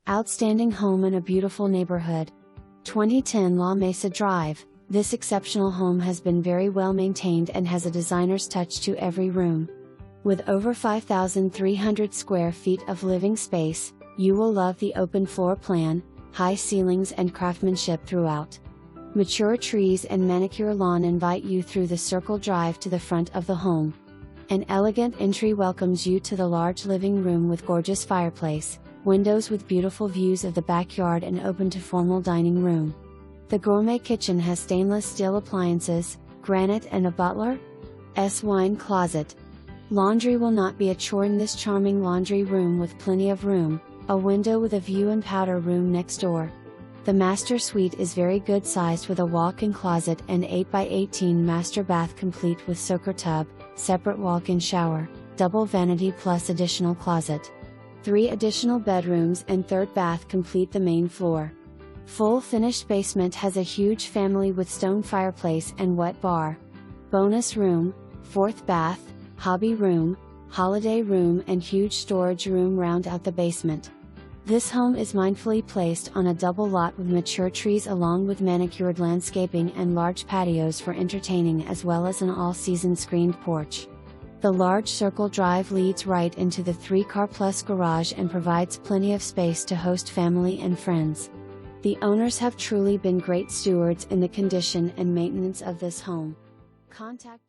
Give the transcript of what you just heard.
Outstanding home in a beautiful neighborhood. 2010 LaMesa Drive. This exceptional home has been very well maintained and has a designer's touch to every room. With over 5,300 square feet of living space, you will love the open floor plan, high ceilings and craftsmanship throughout. Mature trees and manicure lawn invite you through the circle drive to the front of the home. An elegant entry welcomes you to the large living room with gorgeous fireplace, windows with beautiful views of the backyard and open to formal dining room. The gourmet kitchen has stainless steel appliances, granite and a butler's wine closet. Laundry will not be a chore in this charming laundry room with plenty of room, a window with a view and powder room next door. The master suite is very good sized with a walk-in closet and 8x18 master bath complete with soaker tub, separate walk-in shower, double vanity plus additional closet. 3 additional bedrooms and third bath complete the main floor. Full finished basement has a huge family with stone fireplace and wet bar. Bonus room, 4th bath, hobby room, holiday room and huge storage room round out the basement. This home is mindfully placed on a double lot with mature trees along with manicured landscaping and large patios for entertaining as well as an all-season screened porch. The large circle drive leads right into the 3-car plus garage and provides plenty of space to host family and friends. The owners have truly been great stewards in the condition and maintenance of this home. Contact